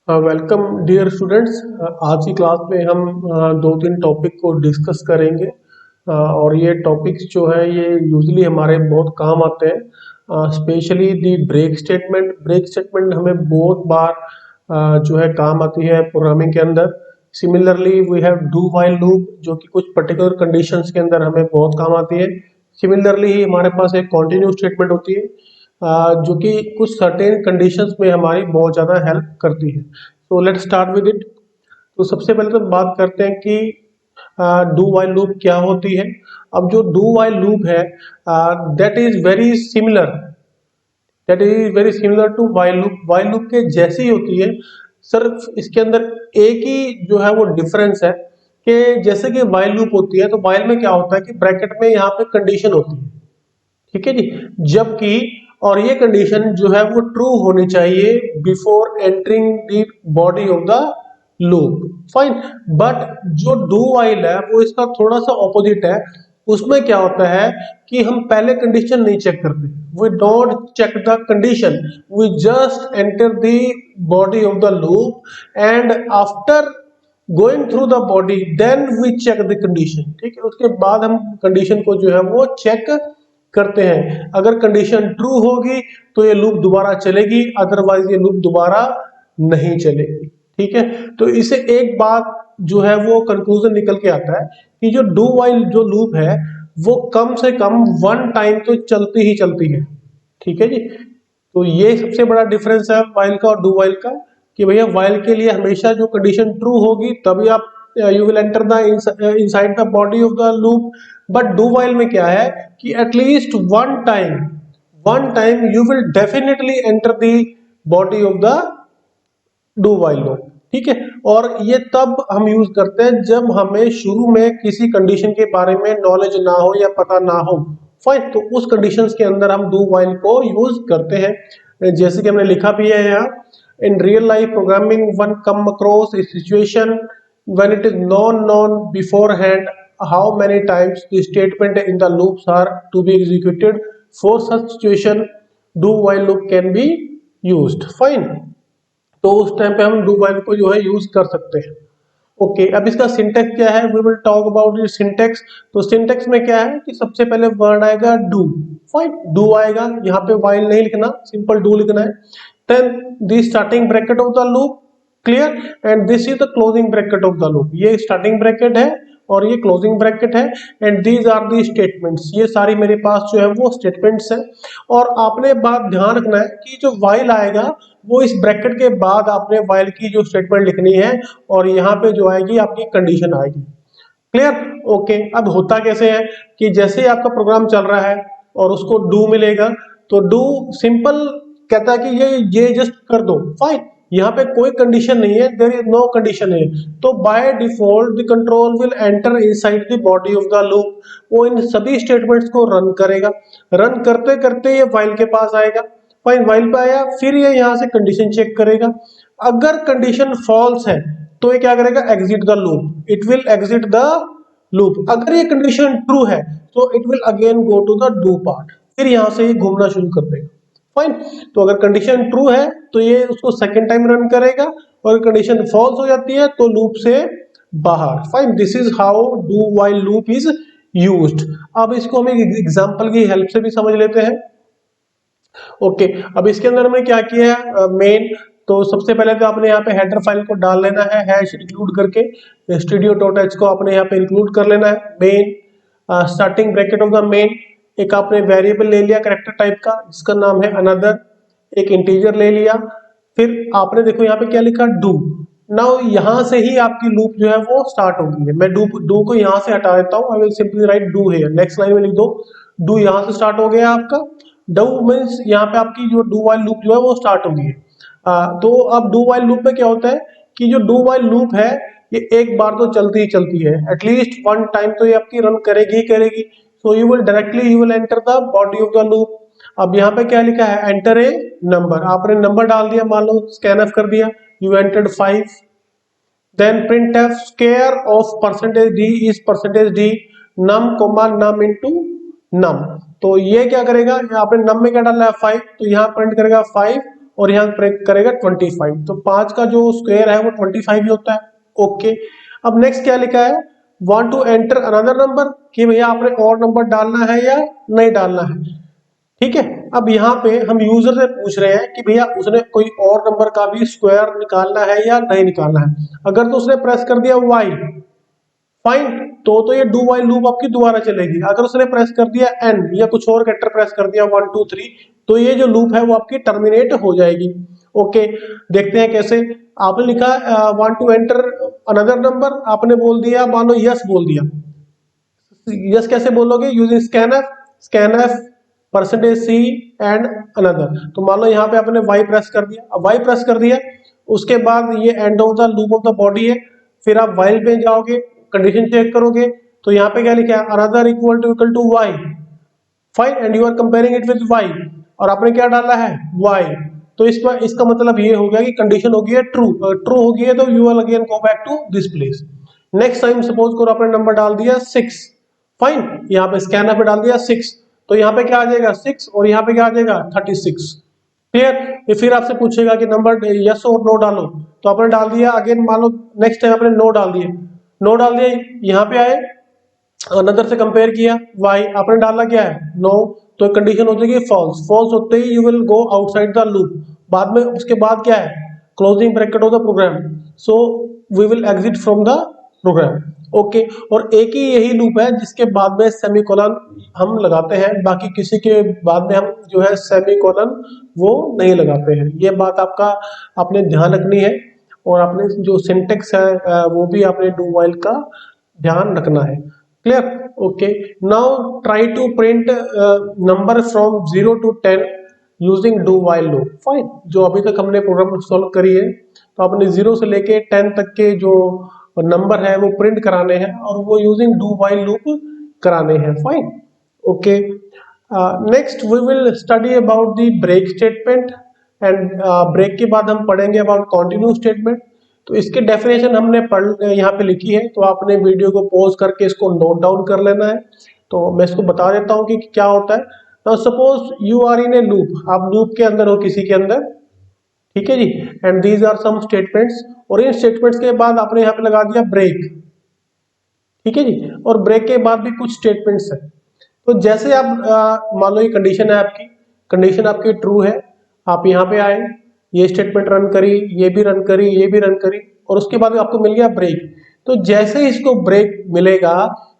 Welcome dear students. आज की class में हम दो तीन टॉपिक को डिस्कस करेंगे। और ये टॉपिक्स जो है ये यूजली हमारे बहुत काम आते हैं, specially the break statement. Break statement हमें बहुत बार जो है काम आती है प्रोग्रामिंग के अंदर। Similarly we have do while loop जो कि कुछ पर्टिकुलर कंडीशंस के अंदर हमें बहुत काम आती है। सिमिलरली ही हमारे पास एक कॉन्टिन्यू स्टेटमेंट होती है जो कि कुछ सर्टेन कंडीशंस में हमारी बहुत ज़्यादा हेल्प करती है। तो लेट्स स्टार्ट विद इट। तो सबसे पहले तो बात करते हैं कि डू वाइल लूप क्या होती है। अब जो डू वाइल लूप है that is very similar to while loop. While loop के जैसी होती है, सिर्फ इसके अंदर एक ही जो है वो डिफरेंस है कि जैसे कि वाइल लूप होती है तो वाइल में क्या होता है कि ब्रैकेट में यहाँ पे कंडीशन होती है, ठीक है जी। जबकि और ये कंडीशन जो है वो ट्रू होनी चाहिए before entering the body of the loop, fine. But जो डू वाइल है वो इसका थोड़ा सा ऑपोजिट है। उसमें क्या होता है कि हम पहले कंडीशन नहीं चेक करते, we don't check the condition, we just enter the body of the loop and after going through the body then we check the condition, ठीक है। उसके बाद हम कंडीशन को जो है वो चेक करते हैं। अगर कंडीशन ट्रू होगी तो ये लूप दोबारा चलेगी, अदरवाइज ये लूप दोबारा नहीं चलेगी, ठीक है। तो इसे एक बात जो है वो कंक्लूजन निकल के आता है कि जो डू वाइल जो लूप है वो कम से कम वन टाइम तो चलती ही चलती है, ठीक है जी। तो ये सबसे बड़ा डिफरेंस है वाइल का और डू वाइल का कि भैया वाइल के लिए हमेशा जो कंडीशन ट्रू होगी तभी आप you will enter the inside the body of the loop. But do while में क्या है कि at least one time you will definitely enter the body of the do while loop, ठीक है। और ये तब हम यूज करते हैं जब हमें शुरू में किसी कंडीशन के बारे में नॉलेज ना हो या पता ना हो, फाइन। तो उस कंडीशंस के अंदर हम डू वाइल को यूज करते हैं। जैसे कि हमने लिखा भी है यहाँ, in real life programming one come across A situation when it is known beforehand how many times the statement in the loops are to be executed. For such situation do while loop can be used, fine। तो उस time पे हम do while को जो है use कर सकते हैं। ओके, अब इसका सिंटेक्स क्या है, we will talk about it syntax. तो सिंटेक्स में क्या है कि सबसे पहले वर्ड आएगा डू, फाइन। डू आएगा, यहाँ पे वाइल नहीं लिखना, सिंपल डू लिखना है। Then the starting bracket of the loop, clear, and this is the closing bracket of the loop. ये स्टार्टिंग ब्रैकेट है और ये क्लोजिंग ब्रैकेट है, and these are the statements. ये सारी मेरे पास जो है वो स्टेटमेंट्स है। और आपने बात ध्यान रखना है कि जो वाइल आएगा वो इस ब्रैकेट के बाद आपने वाइल की जो स्टेटमेंट लिखनी है और यहाँ पे जो आएगी आपकी कंडीशन आएगी, क्लियर। ओके, अब होता कैसे है कि जैसे ही आपका प्रोग्राम चल रहा है और उसको डू मिलेगा तो डू सिंपल कहता है कि ये जस्ट कर दो, फाइन। यहाँ पे कोई कंडीशन नहीं है, देयर इज नो कंडीशन है। तो by default the control will enter inside the body of the loop. वो इन सभी स्टेटमेंट्स को रन करेगा, रन करते करते ये वाइल के पास आएगा, फाइन। वाइल पे आया, फिर ये यहाँ से कंडीशन चेक करेगा। अगर कंडीशन फॉल्स है तो ये क्या करेगा, exit the loop, it will exit the loop. अगर ये कंडीशन ट्रू है तो it will again go to the do part, फिर यहां से ये घूमना शुरू कर देगा, फाइन। तो अगर कंडीशन ट्रू है तो ये उसको सेकंड टाइम रन करेगा, और कंडीशन फॉल्स हो जाती है तो लूप से बाहर, fine. This is how do while loop is used. अब इसको हम एक एग्जांपल की हेल्प से भी समझ लेते हैं। ओके, अब इसके अंदर हमने क्या किया है, मेन। तो सबसे पहले तो आपने यहाँ पे हेडर फाइल को डाल लेना है, हैश इंक्लूड करके studio.h को आपने यहाँ पे इंक्लूड कर लेना है। Main starting bracket of the main, एक आपने वेरिएबल ले लिया कैरेक्टर टाइप का जिसका नाम है अनदर, एक इंटीजर ले लिया। फिर आपने देखो यहाँ पे क्या लिखा, डू। नाउ यहाँ से ही आपकी लूप जो है वो स्टार्ट होगी है। मैं डू को यहाँ से हटा देता हूँ, I will simply write do here. Next line में लिख दो डू, यहाँ से स्टार्ट हो गया आपका। डू मीन्स यहाँ पे आपकी जो डू वाइल लूप जो है वो स्टार्ट होगी है। तो अब डू वाइल लूप में क्या होता है कि जो डू वाइल लूप है ये एक बार तो चलती ही चलती है, एटलीस्ट वन टाइम तो ये आपकी रन करेगी ही करेगी। So you will enter the body of the loop. अब यहाँ पे क्या लिखा है, एंटर ए नंबर। आपने नंबर डाल दिया, मान लो स्कैन कर दिया, you entered 5। Then printf square of percentage d is percentage d num comma num into num। तो ये क्या करेगा, आपने num में क्या डाला है 5, तो यहाँ प्रिंट करेगा 5 और यहाँ ब्रेक करेगा 25। तो 5 का जो स्क्वायर है वो 25 ही होता है। ओके, अब नेक्स्ट क्या लिखा है, want to enter another number, कि भैया आपने और नंबर डालना है या नहीं डालना है। ठीक है, अब यहाँ पे हम यूजर से पूछ रहे हैं कि भैया उसने कोई और नंबर का भी स्क्वायर निकालना है या नहीं निकालना है। अगर तो उसने प्रेस कर दिया वाई, फाइन, तो ये डू वाइल लूप आपकी दोबारा चलेगी। अगर उसने प्रेस कर दिया एन या कुछ और कैरेक्टर प्रेस कर दिया 1 2 3, तो ये जो लूप है वो आपकी टर्मिनेट हो जाएगी। ओके, देखते हैं कैसे। आपने लिखा want to enter another number, आपने बोल दिया, मान लो यस बोल दिया। यस कैसे बोलोगे, using scanf percentage c and another. तो मान लो यहाँ पे आपने वाई प्रेस कर दिया, अब वाई प्रेस कर दिया, उसके बाद ये end of the loop of the body है, फिर आप वाइल पे जाओगे, कंडीशन चेक करोगे, तो यहाँ पे क्या लिखा है, another equal to y, fine, and you are comparing it with y, और आपने क्या डाला है वाई। तो इसका मतलब ये हो गया कि कंडीशन हो गई है ट्रू, ट्रू हो गई है तो you will again go back to this place. Next time suppose करो आपने नंबर डाल दिया 6, फाइन, यहाँ पे स्कैनर पे डाल दिया 6, तो यहाँ पे क्या आ जाएगा 6, और यहाँ पे क्या आ जाएगा 36। क्लियर, ये फिर आपसे पूछेगा कि नंबर यस और नो डालो, तो आपने डाल दिया, अगेन मान लो नेक्स्ट टाइम आपने नो डाल दिया, नो डाल दिया, यहाँ पे आए, अनदर से कंपेयर किया, वाई आपने डाला क्या है नो, तो कंडीशन हो जाएगी फॉल्स, फॉल्स होते ही you will go outside the loop. बाद में उसके बाद क्या है, closing bracket of the program, so we will exit from the program. Okay, और एक ही यही लूप है जिसके बाद में सेमीकोलन हम लगाते हैं, बाकी किसी के बाद में हम जो है सेमीकोलन वो नहीं लगाते हैं। ये बात आपने ध्यान रखनी है, और आपने जो सिंटेक्स है वो भी आपने डू व्हाइल का ध्यान रखना है। Clear, okay, now try to print number from 0 to 10 using do while loop. Fine, जो अभी तक हमने प्रोग्राम सॉल्व करी है, तो आपने 0 से लेके 10 तक के जो नंबर है वो प्रिंट कराने हैं, और वो यूजिंग डू व्हाइल लूप कराने हैं। Fine, okay, next we will study about the break statement, and break के बाद हम पढ़ेंगे अबाउट कंटिन्यू स्टेटमेंट। तो इसके डेफिनेशन हमने यहाँ पे लिखी है, तो आपने वीडियो को पॉज करके इसको नोट डाउन कर लेना है। तो मैं इसको बता देता हूँ कि क्या होता है। Now suppose you are in a loop, आप लूप के अंदर हो किसी के अंदर, ठीक है जी, and these are some statements, और इन स्टेटमेंट्स के बाद आपने यहाँ पे लगा दिया ब्रेक, ठीक है जी, और ब्रेक के बाद भी कुछ स्टेटमेंट्स है। तो जैसे आप मान लो ये कंडीशन है आपकी, कंडीशन आपकी ट्रू है, आप यहाँ पे आए, ये स्टेटमेंट रन करी, ये भी रन करी, ये भी रन करी, और उसके बाद आपको मिल गया ब्रेक। तो जैसे ही इसको ब्रेक मिलेगा,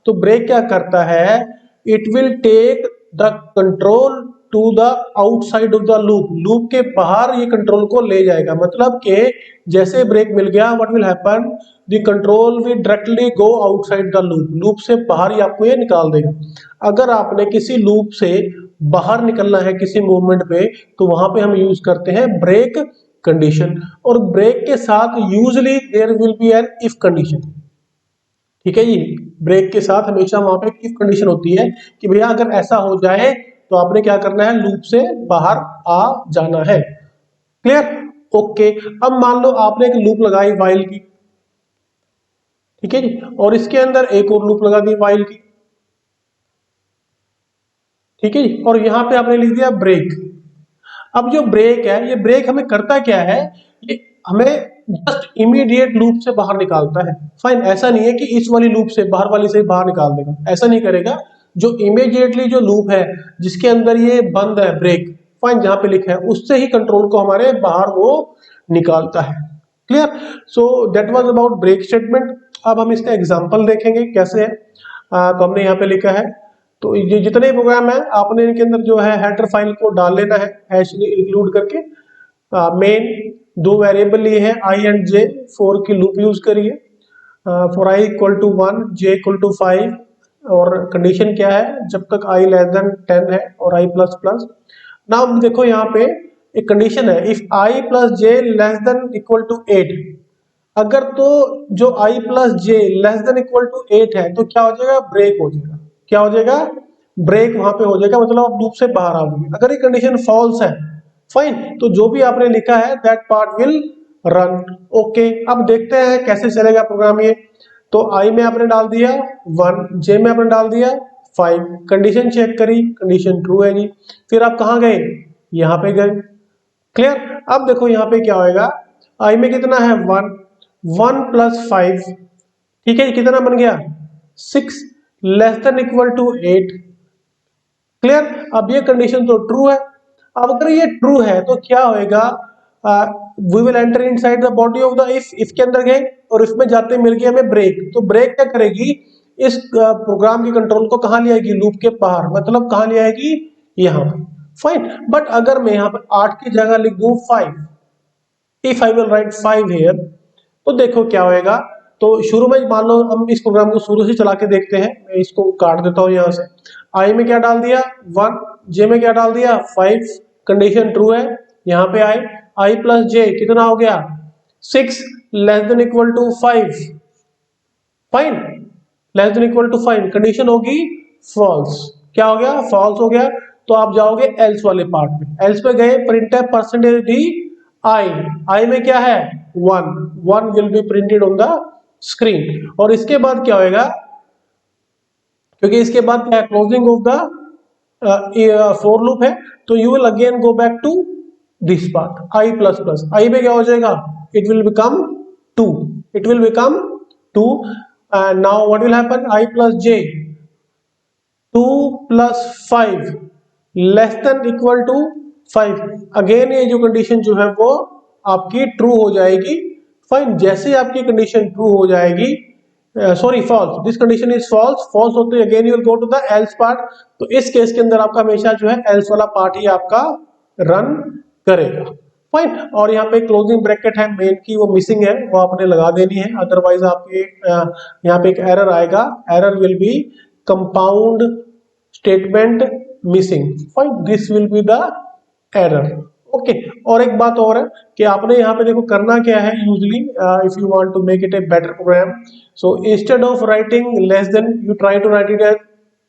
तो ब्रेक क्या करता है, it will take the control to the outside of the loop, loop के बाहर ये कंट्रोल को ले जाएगा। मतलब कि जैसे ब्रेक मिल गया, what will happen, the control will directly go outside the loop, loop से बाहर ही आपको ये निकाल देगा। अगर आपने किसी लूप से बाहर निकलना है किसी मूवमेंट पे, तो वहां पे हम यूज करते हैं ब्रेक कंडीशन, और ब्रेक के साथ usually there will be an if condition. ठीक है जी, ब्रेक के साथ हमेशा वहां पे इफ कंडीशन होती है कि भैया अगर ऐसा हो जाए तो आपने क्या करना है, लूप से बाहर आ जाना है। क्लियर, ओके, अब मान लो आपने एक लूप लगाई वाइल की, ठीक है जी, और इसके अंदर एक और लूप लगा दी वाइल की, ठीक है जी, और यहां पे आपने लिख दिया ब्रेक। अब जो ब्रेक है, ये ब्रेक हमें करता क्या है, ये हमें जस्ट इमीडिएट लूप से बाहर निकालता है। फाइन, ऐसा नहीं है कि इस वाली लूप से बाहर वाली से बाहर निकाल देगा, ऐसा नहीं करेगा। जो इमीडिएटली जो लूप है जिसके अंदर ये बंद है ब्रेक, फाइन, जहां पे लिखा है उससे ही कंट्रोल को हमारे बाहर वो निकालता है। Clear, so that was about break statement. अब हम इसका एग्जांपल देखेंगे कैसे है। तो हमने यहाँ पे लिखा है, तो ये जितने प्रोग्राम है आपने इनके अंदर जो है हेडर फाइल को डाल लेना है, हैश इंक्लूड करके। मेन दो वेरिएबल लिए हैं आई एंड जे, फॉर की लूप यूज करिए, for i equal to 1, j equal to 5, और कंडीशन क्या है, जब तक आई लेस देन 10 है और आई प्लस प्लस। नाउ देखो यहाँ पे एक कंडीशन है, if I plus J less than equal to 8, अगर तो जो I plus J less than equal to 8 है, तो क्या हो जाएगा, ब्रेक हो जाएगा। क्या हो जाएगा, ब्रेक वहां पे हो जाएगा, मतलब आप लूप से बाहर आ जाओगे। अगर ये कंडीशन फॉल्स है, फाइन, तो जो भी आपने लिखा है that part will run. Okay, अब देखते हैं कैसे चलेगा प्रोग्राम ये। तो आई में आपने डाल दिया 1, जे में आपने डाल दिया 5, कंडीशन चेक करी, कंडीशन ट्रू है जी। फिर आप कहाँ गए, यहाँ पे गए, क्लियर। अब देखो यहाँ पे क्या होएगा, आई में कितना है 1, 1 प्लस 5, ठीक है कितना बन गया 6, less than equal to 8। Clear. अब ये कंडीशन तो ट्रू है। अब अगर ये ट्रू है तो क्या होएगा, we will enter inside the body of the if के अंदर गए और इसमें जाते मिल गया हमें ब्रेक, तो ब्रेक क्या करेगी, इस प्रोग्राम की कंट्रोल को कहां ले आएगी, लूप के बाहर, मतलब कहां ले आएगी, यहां पे। फाइन। बट अगर मैं यहां पर 8 की जगह लिख दूं 5, if I will write 5 here, तो देखो क्या होएगा। तो शुरू में मान लो हम इस प्रोग्राम को शुरू से चला के देखते हैं, मैं इसको काट देता हूं यहां से। आई में क्या डाल दिया 1, जे में क्या डाल दिया 5, कंडीशन ट्रू है। यहां पे आए, आई प्लस जे कितना हो गया 6, less than equal to 5, fine, less than equal to 5, condition होगी फॉल्स। क्या हो गया, फॉल्स हो गया। तो आप जाओगे एल्स वाले पार्ट में, एल्स पे गए, प्रिंटफ परसेंटेज डी आई, आई में क्या है 1, 1 will be printed on the screen. और इसके बाद क्या होएगा, क्योंकि इसके बाद क्या है, closing of the for loop है, तो you will again go back to this part I plus plus, I में क्या हो जाएगा, it will become 2, it will become 2, and now what will happen, I plus j, 2 plus 5 less than equal to 5, again ये जो condition जो है वो आपकी ट्रू हो जाएगी। फाइन, जैसे आपकी कंडीशन ट्रू हो जाएगी, sorry false, this condition is false, false होते again you will go to the else part. तो इस केस के अंदर आपका हमेशा जो है एल्स वाला पार्ट ही आपका रन करेगा। फाइन। और यहाँ पे क्लोजिंग ब्रैकेट है मेन की, वो मिसिंग है, वो आपने लगा देनी है, अदरवाइज आपके यहाँ पे एक एरर आएगा, error will be compound statement missing. Fine, this will be the error. Okay. और एक बात और है कि आपने यहाँ पे देखो करना क्या है, usually if you want to make it a better program, so instead of writing less than you try to write it as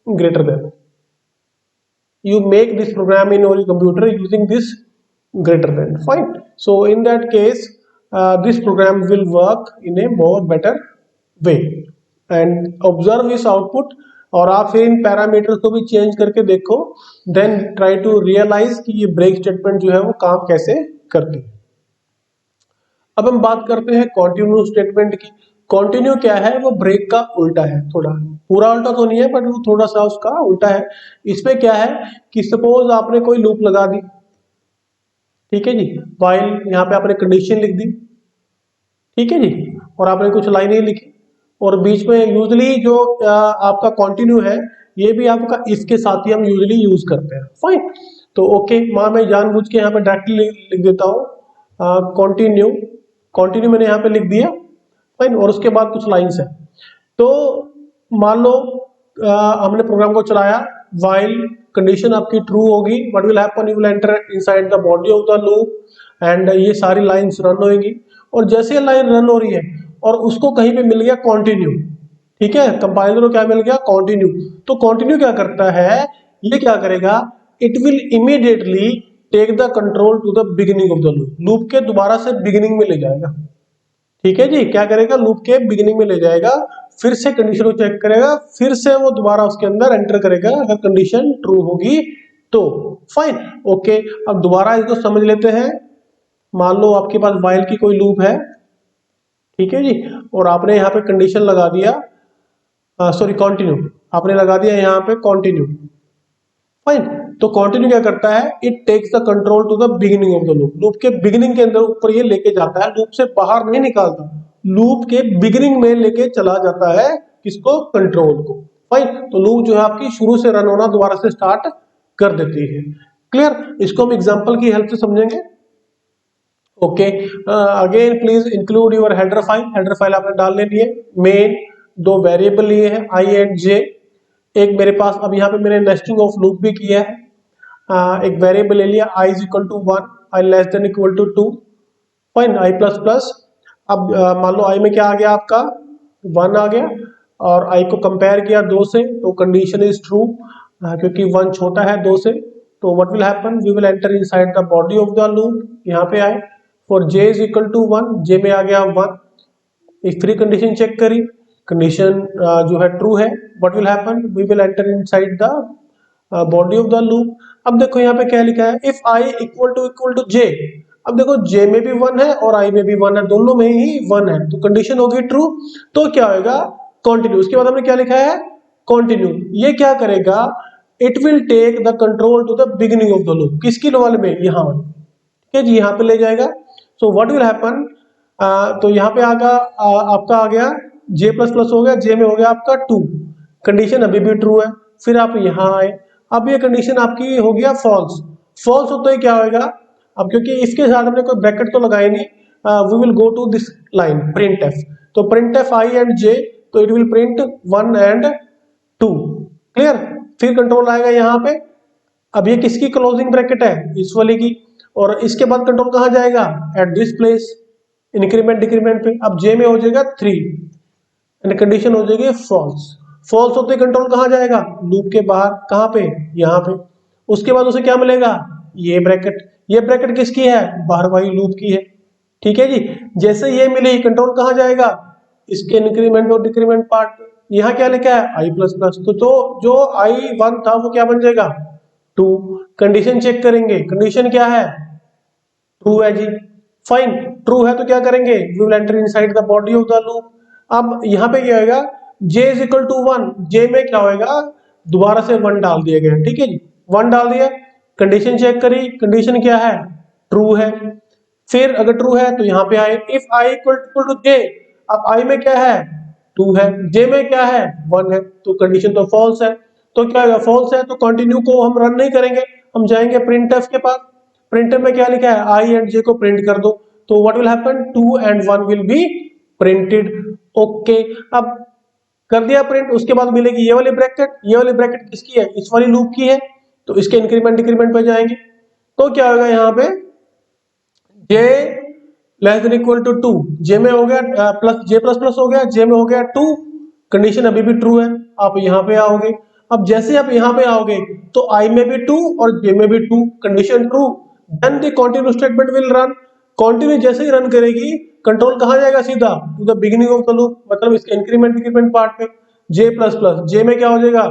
greater than, you make this program in your computer using this greater than, fine. So in that case this program will work in a more better way, and observe this output, और आप फिर इन parameters को भी change करके देखो, then try to realise कि ये break statement जो है वो काम कैसे करती है। अब हम बात करते हैं कॉन्टिन्यू स्टेटमेंट की। कॉन्टिन्यू क्या है, वो ब्रेक का उल्टा है, थोड़ा पूरा उल्टा तो नहीं है बट वो थोड़ा सा उसका उल्टा है। इसमें क्या है कि सपोज आपने कोई लूप लगा दी, ठीक है जी, व्हाइल यहाँ पे आपने कंडीशन लिख दी, ठीक है जी, और आपने कुछ लाइनें लिखी, और बीच में यूजली जो आपका कॉन्टिन्यू है ये भी आपका इफ के साथ ही हम यूजली यूज करते हैं। फाइन। तो ओके, मैं जानबूझ के यहाँ पे डायरेक्टली लिख देता हूँ कॉन्टिन्यू, कॉन्टिन्यू मैंने यहाँ पे लिख दिया। फाइन। और उसके बाद कुछ लाइंस है। तो मान लो हमने प्रोग्राम को चलाया, व्हाइल कंडीशन आपकी ट्रू होगी, what will happen, you will enter inside the body of the loop, and ये सारी लाइंस रन होएगी। और जैसे लाइन रन हो रही है और उसको कहीं पे मिल गया कॉन्टिन्यू, ठीक है, कंपाइलर को क्या मिल गया कॉन्टिन्यू, तो कॉन्टिन्यू क्या करता है, ये क्या करेगा, it will immediately take the control to the beginning of the loop, loop के दोबारा से बिगिनिंग में ले जाएगा। ठीक है जी, क्या करेगा, लूप के बिगिनिंग में ले जाएगा, फिर से कंडीशन को चेक करेगा, फिर से वो दोबारा उसके अंदर एंटर करेगा अगर कंडीशन ट्रू होगी तो। फाइन। ओके, अब दोबारा इसको समझ लेते हैं। मान लो आपके पास व्हाइल की कोई लूप है, ठीक है जी, और आपने यहाँ पे कंडीशन लगा दिया, सॉरी कॉन्टिन्यू आपने लगा दिया यहाँ पे कॉन्टिन्यू। फाइन। तो कॉन्टिन्यू क्या करता है, it takes the control to the beginning of the loop, loop के बिगिनिंग के अंदर ऊपर ये लेके जाता है, लूप से बाहर नहीं निकालता, लूप के बिगिनिंग में लेके चला जाता है किसको, कंट्रोल को। फाइन। तो लूप जो है आपकी शुरू से रन होना दोबारा से स्टार्ट कर देती है। क्लियर। इसको हम एग्जांपल की हेल्प से समझेंगे। Okay, again please include your header file, header file आपने डाल लेनी है। मेन दो वेरिएबल लिए हैं आई एंड जे, एक मेरे पास अब यहाँ पे मैंने नेस्टिंग ऑफ लूप भी किया है, एक वेरिएबल ले लिया I is equal to 1, I less than equal to 2, fine, I plus plus. अब मान लो आई में क्या आ गया आपका 1 आ गया, और आई को कंपेयर किया 2 से, तो कंडीशन इज ट्रू, क्योंकि 1 छोटा है 2 से। तो what will happen, we will enter inside the body of the loop, यहाँ पे आए, for j is equal to 1, j में आ गया 1, एक फ्री कंडीशन चेक करी, कंडीशन जो है ट्रू है, what will happen, we will enter inside the body of the loop. अब देखो यहाँ पे क्या लिखा है, if i equal to j। अब देखो j में भी 1 है और i में भी 1 है, दोनों में ही 1 है, तो कंडीशन होगी ट्रू। तो क्या होगा, कंटिन्यू। उसके बाद हमने क्या लिखा है, कंटिन्यू। ये क्या करेगा, it will take the control to the beginning of the loop. किसकी वाले में, यहाँ वाले, ठीक है जी, यहाँ पे ले जाएगा। सो व्हाट विल हैपन, तो यहाँ पे आगा आपका आ गया j प्लस प्लस हो गया, j में हो गया आपका 2, कंडीशन अभी भी ट्रू है। फिर आप यहाँ आए, अब ये कंडीशन आपकी हो गया फॉल्स। फॉल्स होते ही क्या होगा, अब क्योंकि इसके साथ हमने कोई ब्रैकेट तो लगाई नहीं, we will go to this line printf. तो printf i and j, तो it will print 1 and 2, clear. फिर कंट्रोल आएगा यहाँ पे, अब ये किसकी क्लोजिंग ब्रैकेट है, इस वाले की, और इसके बाद कंट्रोल कहाँ जाएगा, at this place, increment decrement पे। अब जे में हो जाएगा 3 एंड कंडीशन हो जाएगी फॉल्स। फॉल्स होते कंट्रोल कहाँ जाएगा, लूप के बाहर, कहाँ पे, यहाँ पे। उसके बाद उसे क्या मिलेगा, ये ब्रैकेट। ये ब्रैकेट किसकी है, बाहर वाली लूप की है, ठीक है जी। जैसे ये मिली, कंट्रोल कहाँ जाएगा, इसके इंक्रीमेंट और डिक्रीमेंट पार्ट। यहाँ क्या लिखा है, आई प्लस प्लस, तो जो आई 1 था वो क्या बन जाएगा 2। कंडीशन चेक करेंगे, कंडीशन क्या है, ट्रू है जी, फाइन। ट्रू है तो क्या करेंगे, we will enter inside the body of the loop. अब यहाँ पे क्या होगा, j is equal to 1, j में क्या होगा, दोबारा से 1 डाल दिया गया, ठीक है जी, 1 डाल दिया। कंडीशन चेक करी, कंडीशन क्या है, ट्रू है। फिर अगर ट्रू है तो यहाँ पे आए, if i equal to j। अब i में क्या है, 2 है, j में क्या है, 1 है, तो कंडीशन तो फॉल्स है। तो क्या होगा, फॉल्स है तो कंटिन्यू को हम रन नहीं करेंगे, हम जाएंगे प्रिंटफ के पास। प्रिंटर में क्या लिखा है, आई एंड जे को प्रिंट कर दो, तो what will happen, 2 and 1 will be printed. Okay, अब कर दिया प्रिंट। उसके बाद मिलेगी ये वाली ब्रैकेट, ये वाली ब्रैकेट किसकी है, इस वाली लूप की है, तो इसके इंक्रीमेंट डिक्रीमेंट पे जाएंगे। तो क्या होगा यहाँ पे, j less than equal to 2, j में हो गया प्लस, j प्लस प्लस हो गया, j में हो गया 2, कंडीशन अभी भी ट्रू है। आप यहाँ पे आओगे, अब जैसे आप यहाँ पे आओगे तो i में भी 2 और j में भी 2, condition true. Then the continue statement will run. Continue जैसे ही रन करेगी, कंट्रोल कहाँ जाएगा, सीधा to the beginning of the loop, मतलब इसके इंक्रीमेंट डिक्रीमेंट पार्ट पे। j प्लस प्लस, j में क्या हो जाएगा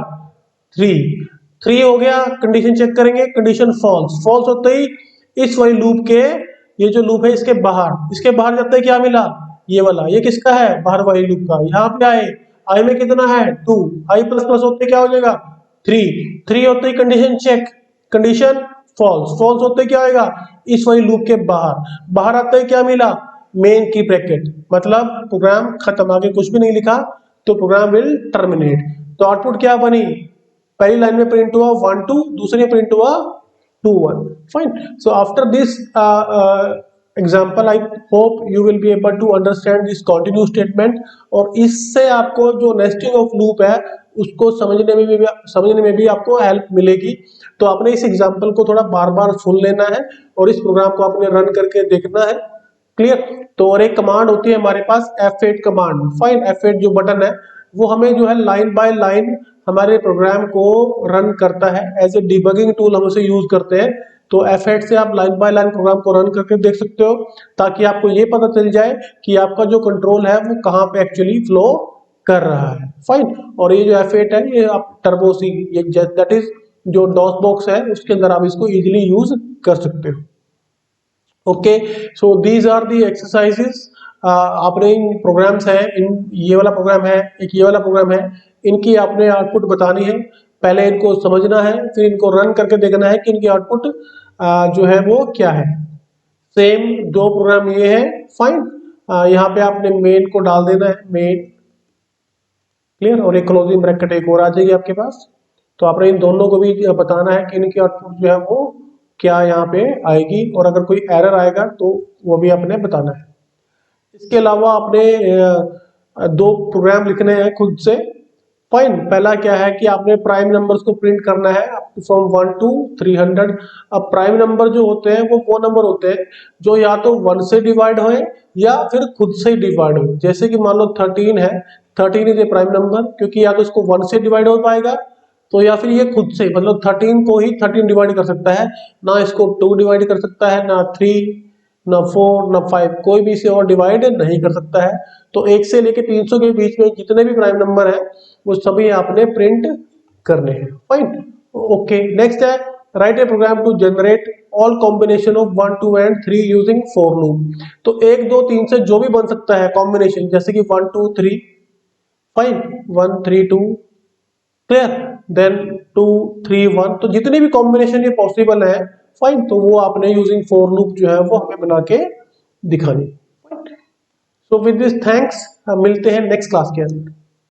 3 हो गया। कंडीशन चेक करेंगे, कंडीशन फॉल्स। फॉल्स होते ही इस वाली लूप के, ये जो लूप है इसके बाहर, इसके बाहर जाते ही क्या मिला, ये वाला, ये किसका है, बाहर वाली लूप का। यहाँ पे आए, आई में कितना है 2, आई प्लस प्लस होते क्या हो जाएगा 3 होते ही condition check, condition false. False होते क्या आएगा, इस वाली लूप के बाहर। बाहर आते ही क्या मिला, मेन की ब्रैकेट, मतलब प्रोग्राम खत्म, आगे कुछ भी नहीं लिखा, तो प्रोग्राम विल टर्मिनेट। तो आउटपुट क्या बनी, पहली लाइन में प्रिंट हुआ 1 2, दूसरी में प्रिंट हुआ 2 1, fine. So after this example, I hope you will be able to understand this continue statement, और इससे आपको जो नेस्टिंग ऑफ लूप है उसको समझने में भी आपको हेल्प मिलेगी। तो आपने इस एग्जाम्पल को थोड़ा बार बार सुन लेना है और इस प्रोग्राम को आपने रन करके देखना है, क्लियर। तो और एक कमांड होती है हमारे पास F8 कमांड, फाइन। F8 जो बटन है वो हमें जो है लाइन बाय लाइन हमारे प्रोग्राम को रन करता है, एज ए डिबगिंग टूल हम उसे यूज करते हैं। तो F8 से आप लाइन बाय लाइन प्रोग्राम को रन करके देख सकते हो, ताकि आपको ये पता चल जाए कि आपका जो कंट्रोल है वो कहाँ पे एक्चुअली फ्लो कर रहा है, फाइन। और ये जो F8 है, ये आप टर्बो सी, ये दैट इज जो डॉस बॉक्स है उसके अंदर आप इसको इजीली यूज कर सकते हो। Okay, so these are the exercises. आपने इन प्रोग्राम्स है, इन ये वाला प्रोग्राम है, एक ये वाला प्रोग्राम है, इनकी आपने आउटपुट बतानी है। पहले इनको समझना है, फिर इनको रन करके देखना है कि इनकी आउटपुट जो है वो क्या है। सेम दो प्रोग्राम ये है, फाइन। यहाँ पे आपने मेन को डाल देना है, मेन, क्लियर। और एक क्लोजिंग ब्रैकेट एक और आ जाएगी आपके पास। तो आपने इन दोनों को भी बताना है कि इनकी आउटपुट जो है वो क्या यहाँ पे आएगी, और अगर कोई एरर आएगा तो वो भी आपने बताना है। इसके अलावा आपने दो प्रोग्राम लिखने हैं खुद से, फाइन। पहला क्या है कि आपने प्राइम नंबर्स को प्रिंट करना है फ्रॉम 1 to 300। अब प्राइम नंबर जो होते हैं वो नंबर होते हैं जो या तो 1 से डिवाइड होए या फिर खुद से डिवाइड हो। जैसे कि मान लो 13 है, 13 इज ए प्राइम नंबर, क्योंकि या तो इसको 1 से डिवाइड हो पाएगा, तो या फिर ये खुद से, मतलब 13 को ही 13 डिवाइड कर सकता है, ना इसको 2 डिवाइड कर सकता है, ना 3, ना 4, ना 5, कोई भी इसे और डिवाइड नहीं कर सकता है। तो 1 से लेके 300 के बीच में जितने भी प्राइम नंबर है वो सभी आपने प्रिंट करने हैं, फाइन। ओके नेक्स्ट है write a program to generate all combination of 1 2 and 3 using for loop. तो 1 2 3 से जो भी बन सकता है कॉम्बिनेशन, जैसे कि 1 2 3 फाइन, 1 3 2 क्लियर, देन 2 3 1, तो जितने भी कॉम्बिनेशन ये पॉसिबल है फाइन, तो वो आपने यूजिंग फॉर लूप जो है वो हमें बना के दिखानी। सो विद दिस थैंक्स, हम मिलते हैं नेक्स्ट क्लास के अंदर।